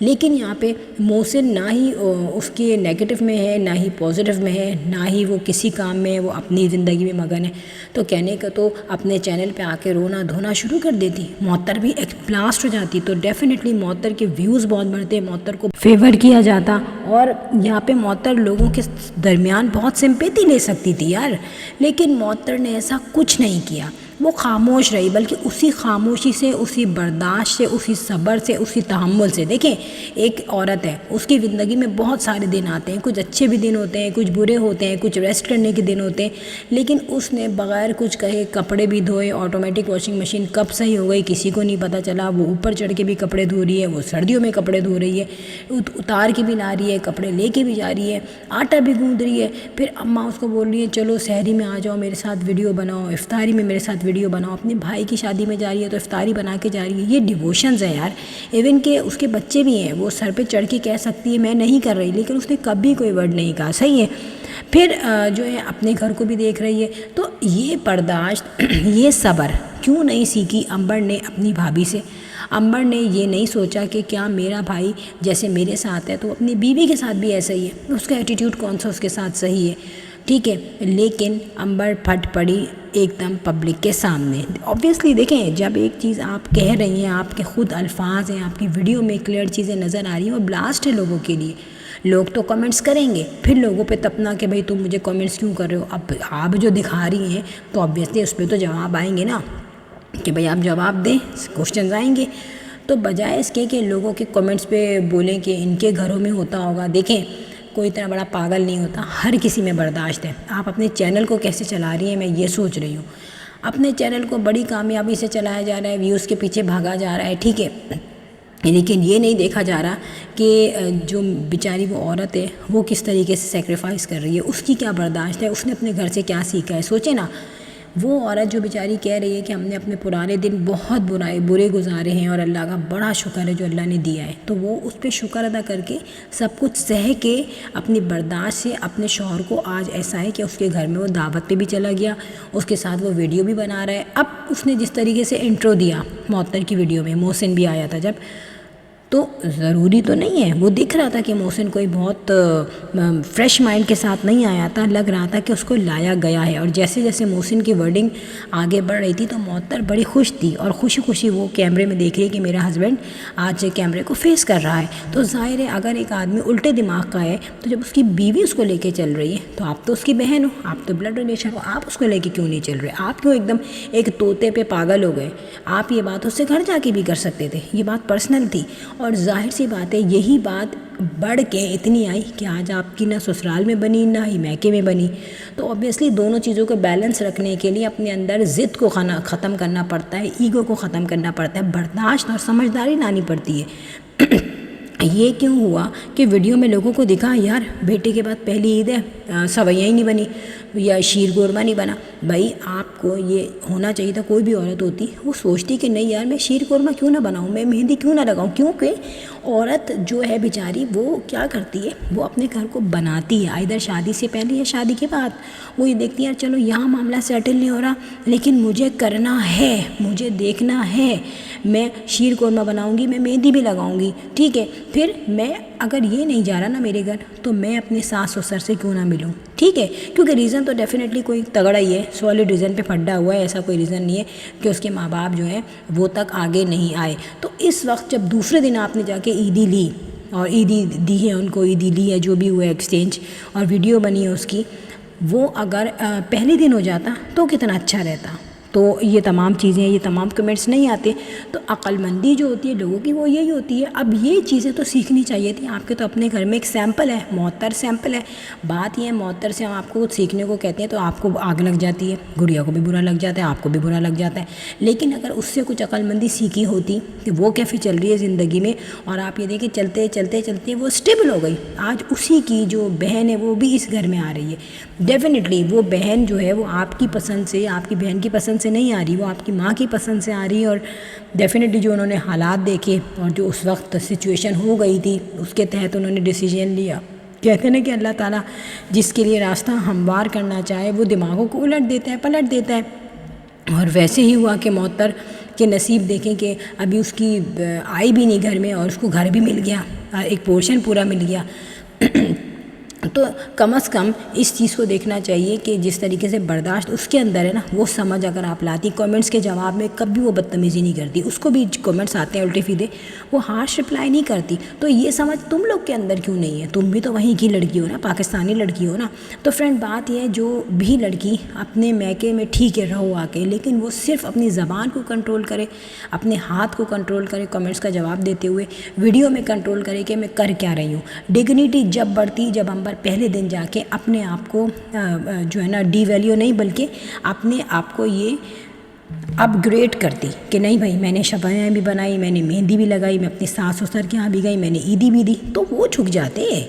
لیکن یہاں پہ محسن نہ ہی اس کے نیگیٹو میں ہے، نہ ہی پازیٹیو میں ہے، نہ ہی وہ کسی کام میں ہے، وہ اپنی زندگی میں مگن ہے۔ تو کہنے کا تو اپنے چینل پہ آ کے رونا دھونا شروع کر دیتی، معطر بھی بلاسٹ ہو جاتی، تو ڈیفینیٹلی معطر کے ویوز بہت بڑھتے، معطر کو فیور کیا جاتا، اور یہاں پہ معطر لوگوں کے درمیان بہت سمپیتی لے سکتی تھی یار، لیکن معطر نے ایسا کچھ نہیں کیا، وہ خاموش رہی، بلکہ اسی خاموشی سے، اسی برداشت سے، اسی صبر سے، اسی تحمل سے۔ دیکھیں ایک عورت ہے، اس کی زندگی میں بہت سارے دن آتے ہیں، کچھ اچھے بھی دن ہوتے ہیں، کچھ برے ہوتے ہیں، کچھ ریسٹ کرنے کے دن ہوتے ہیں، لیکن اس نے بغیر کچھ کہے کپڑے بھی دھوئے، آٹومیٹک واشنگ مشین کب صحیح ہو گئی کسی کو نہیں پتہ چلا، وہ اوپر چڑھ کے بھی کپڑے دھو رہی ہے، وہ سردیوں میں کپڑے دھو رہی ہے، اتار کے بھی لا رہی ہے، کپڑے لے کے بھی جا رہی ہے، آٹا بھی گوندھ رہی ہے، پھر اماں اس کو بول رہی ہے چلو سحری میں آ جاؤ میرے ساتھ ویڈیو بناؤ، افطاری میں میرے ساتھ ویڈیو بناؤ، اپنے بھائی کی شادی میں جا رہی ہے تو افطاری بنا کے جا رہی ہے۔ یہ ڈیووشنز ہیں یار، ایون کہ اس کے بچے بھی ہیں، وہ سر پہ چڑھ کے کہہ سکتی ہے میں نہیں کر رہی، لیکن اس نے کبھی کوئی ورڈ نہیں کہا، صحیح ہے۔ پھر جو ہے اپنے گھر کو بھی دیکھ رہی ہے، تو یہ برداشت یہ صبر کیوں نہیں سیکھی امبر نے اپنی بھابھی سے؟ امبر نے یہ نہیں سوچا کہ کیا میرا بھائی جیسے میرے ساتھ ہے تو اپنی بیوی کے ساتھ بھی ایسا ہی ہے، اس کا ایٹیٹیوڈ کون سا اس کے ساتھ صحیح ہے، ٹھیک ہے۔ لیکن امبر پھٹ پڑی ایک دم پبلک کے سامنے۔ آبویسلی دیکھیں جب ایک چیز آپ کہہ رہی ہیں، آپ کے خود الفاظ ہیں، آپ کی ویڈیو میں کلیئر چیزیں نظر آ رہی ہیں، وہ بلاسٹ ہے لوگوں کے لیے، لوگ تو کمنٹس کریں گے، پھر لوگوں پہ تپنا کہ بھئی تم مجھے کمنٹس کیوں کر رہے ہو، اب آپ جو دکھا رہی ہیں تو آبویسلی اس پہ تو جواب آئیں گے نا، کہ بھئی آپ جواب دیں، کوشچنز آئیں گے۔ تو بجائے اس کے کہ لوگوں کے کمنٹس پہ بولیں کہ ان کے گھروں میں ہوتا ہوگا، دیکھیں کوئی اتنا بڑا پاگل نہیں ہوتا، ہر کسی میں برداشت ہے۔ آپ اپنے چینل کو کیسے چلا رہی ہیں میں یہ سوچ رہی ہوں، اپنے چینل کو بڑی کامیابی سے چلایا جا رہا ہے، ویوز کے پیچھے بھاگا جا رہا ہے، ٹھیک ہے، لیکن یہ نہیں دیکھا جا رہا کہ جو بیچاری وہ عورت ہے وہ کس طریقے سے سیکریفائس کر رہی ہے، اس کی کیا برداشت ہے، اس نے اپنے گھر سے کیا سیکھا ہے۔ سوچیں نا، وہ عورت جو بیچاری کہہ رہی ہے کہ ہم نے اپنے پرانے دن بہت برے گزارے ہیں اور اللہ کا بڑا شکر ہے جو اللہ نے دیا ہے، تو وہ اس پہ شکر ادا کر کے سب کچھ سہ کے اپنی برداشت سے اپنے شوہر کو آج ایسا ہے کہ اس کے گھر میں وہ دعوت پہ بھی چلا گیا، اس کے ساتھ وہ ویڈیو بھی بنا رہا ہے۔ اب اس نے جس طریقے سے انٹرو دیا معطر کی ویڈیو میں، محسن بھی آیا تھا جب، تو ضروری تو نہیں ہے، وہ دکھ رہا تھا کہ محسن کوئی بہت فریش مائنڈ کے ساتھ نہیں آیا تھا، لگ رہا تھا کہ اس کو لایا گیا ہے، اور جیسے جیسے محسن کی ورڈنگ آگے بڑھ رہی تھی تو معطر بڑی خوش تھی، اور خوشی خوشی وہ کیمرے میں دیکھ رہی ہے کہ میرا ہسبینڈ آج کیمرے کو فیس کر رہا ہے۔ تو ظاہر ہے اگر ایک آدمی الٹے دماغ کا ہے تو جب اس کی بیوی اس کو لے کے چل رہی ہے تو آپ تو اس کی بہن ہو، آپ تو بلڈ ریلیشن ہو، آپ اس کو لے کے کیوں نہیں چل رہے؟ آپ کیوں ایک دم ایک طوطے پہ پاگل ہو گئے؟ آپ یہ بات اس سے گھر جا کے بھی کر سکتے تھے، یہ بات پرسنل تھی، اور ظاہر سی بات ہے یہی بات بڑھ کے اتنی آئی کہ آج آپ کی نہ سسرال میں بنی نہ ہی میکے میں بنی۔ تو اوبیسلی دونوں چیزوں کو بیلنس رکھنے کے لیے اپنے اندر ضد کو ختم کرنا پڑتا ہے، ایگو کو ختم کرنا پڑتا ہے، برداشت اور سمجھداری لانی پڑتی ہے۔ یہ کیوں ہوا کہ ویڈیو میں لوگوں کو دکھا یار بیٹے کے بعد پہلی عید ہے، سویاں ہی نہیں بنی یا شیر قورمہ نہیں بنا۔ بھائی آپ کو یہ ہونا چاہیے تھا، کوئی بھی عورت ہوتی وہ سوچتی کہ نہیں یار میں شیر قورمہ کیوں نہ بناؤں، میں مہندی کیوں نہ لگاؤں، کیونکہ عورت جو ہے بیچاری وہ کیا کرتی ہے، وہ اپنے گھر کو بناتی ہے، ادھر شادی سے پہلے یا شادی کے بعد، وہ یہ دیکھتی ہے یار چلو یہاں معاملہ سیٹل نہیں ہو رہا لیکن مجھے کرنا ہے، مجھے دیکھنا ہے، میں شیر قورمہ بناؤں گی، میں مہندی بھی لگاؤں گی، ٹھیک ہے، پھر میں اگر یہ نہیں جا رہا نا میرے گھر تو میں اپنے ساس سسر سے کیوں نہ ملوں، ٹھیک ہے، کیونکہ ریزن تو ڈیفینیٹلی کوئی تگڑا ہی ہے، سالڈ ریزن پہ پھڈا ہوا ہے، ایسا کوئی ریزن نہیں ہے کہ اس کے ماں باپ جو ہیں وہ تک آگے نہیں آئے۔ تو اس وقت جب دوسرے دن آپ نے جا کے عیدی لی اور عیدی دی ہے ان کو، عیدی لی ہے جو بھی ہوا ایکسچینج اور ویڈیو بنی ہے اس کی، وہ اگر پہلے دن ہو جاتا تو کتنا اچھا رہتا، تو یہ تمام چیزیں، یہ تمام کمنٹس نہیں آتے۔ تو عقل مندی جو ہوتی ہے لوگوں کی وہ یہی ہوتی ہے۔ اب یہ چیزیں تو سیکھنی چاہیے تھی، آپ کے تو اپنے گھر میں ایک سیمپل ہے، معطر سیمپل ہے۔ بات یہ ہے معطر سے ہم آپ کو کچھ سیکھنے کو کہتے ہیں تو آپ کو آگ لگ جاتی ہے، گڑیا کو بھی برا لگ جاتا ہے، آپ کو بھی برا لگ جاتا ہے، لیکن اگر اس سے کچھ عقل مندی سیکھی ہوتی کہ وہ کیسے چل رہی ہے زندگی میں، اور آپ یہ دیکھیں چلتے چلتے چلتے وہ اسٹیبل ہو گئی، آج اسی کی جو بہن ہے وہ بھی اس گھر میں آ رہی ہے، ڈیفینیٹلی وہ بہن جو ہے وہ آپ کی پسند سے، آپ کی بہن کی پسند سے نہیں آ رہی، وہ آپ کی ماں کی پسند سے آ رہی ہے، اور ڈیفینیٹلی جو انہوں نے حالات دیکھے اور جو اس وقت سچویشن ہو گئی تھی اس کے تحت انہوں نے ڈیسیجن لیا۔ کہتے ہیں کہ اللہ تعالیٰ جس کے لیے راستہ ہموار کرنا چاہے وہ دماغوں کو الٹ دیتا ہے، پلٹ دیتا ہے، اور ویسے ہی ہوا کہ معطر کہ نصیب دیکھیں کہ ابھی اس کی آئی بھی نہیں گھر میں اور اس کو گھر بھی مل گیا، ایک پورشن پورا مل گیا۔ تو کم از کم اس چیز کو دیکھنا چاہیے کہ جس طریقے سے برداشت اس کے اندر ہے نا، وہ سمجھ اگر آپ لاتی، کامنٹس کے جواب میں کبھی وہ بدتمیزی نہیں کرتی، اس کو بھی کامنٹس آتے ہیں الٹے سیدھے، وہ ہارش رپلائی نہیں کرتی، تو یہ سمجھ تم لوگ کے اندر کیوں نہیں ہے؟ تم بھی تو وہیں کی لڑکی ہو نا، پاکستانی لڑکی ہو نا۔ تو فرینڈ بات یہ ہے، جو بھی لڑکی اپنے میکے میں ٹھیک ہے رہو آ کے، لیکن وہ صرف اپنی زبان کو کنٹرول کرے، اپنے ہاتھ کو کنٹرول کرے، کامنٹس کا جواب دیتے ہوئے ویڈیو میں کنٹرول کرے کہ میں کر کیا رہی ہوں۔ ڈگنیٹی جب بڑھتی، جب ہم پہلے دن جا کے اپنے آپ کو جو ہے نا ڈی ویلیو نہیں بلکہ اپنے آپ کو یہ اپ گریڈ کرتی کہ نہیں بھائی میں نے شبیاں بھی بنائی، میں نے مہندی بھی لگائی، میں اپنی ساس سسر کے یہاں بھی گئی، میں نے عیدی بھی دی، تو وہ جھک جاتے ہیں۔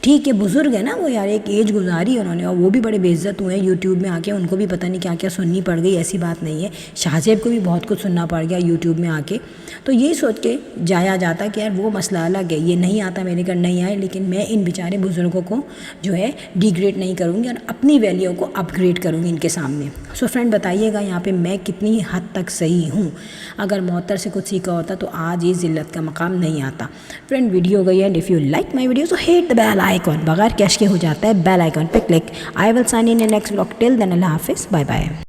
ٹھیک ہے بزرگ ہے نا وہ، یار ایک ایج گزاری انہوں نے، اور وہ بھی بڑے بے عزت ہوئے ہیں یوٹیوب میں آ کے، ان کو بھی پتہ نہیں کیا کیا سننی پڑ گئی، ایسی بات نہیں ہے، شاہ زیب کو بھی بہت کچھ سننا پڑ گیا یوٹیوب میں آ کے۔ تو یہی سوچ کے جایا جاتا کہ یار وہ مسئلہ الگ ہے، یہ نہیں آتا میرے گھر نہیں آئے، لیکن میں ان بیچارے بزرگوں کو جو ہے ڈیگریڈ نہیں کروں گی اور اپنی ویلیو کو اپ گریڈ کروں گی ان کے سامنے۔ سو فرینڈ بتائیے گا یہاں پہ میں کتنی حد تک صحیح ہوں؟ اگر معطر سے کچھ سیکھا ہوتا تو آج یہ ذلت کا مقام نہیں آتا۔ فرینڈ ویڈیو ہو گئی ہے، if you like my video so hit the bell icon, بغیر کیش کے ہو جاتا ہے، بیل آئیکن پہ click. I will sign in next vlog, till then اللہ حافظ، بائے بائے۔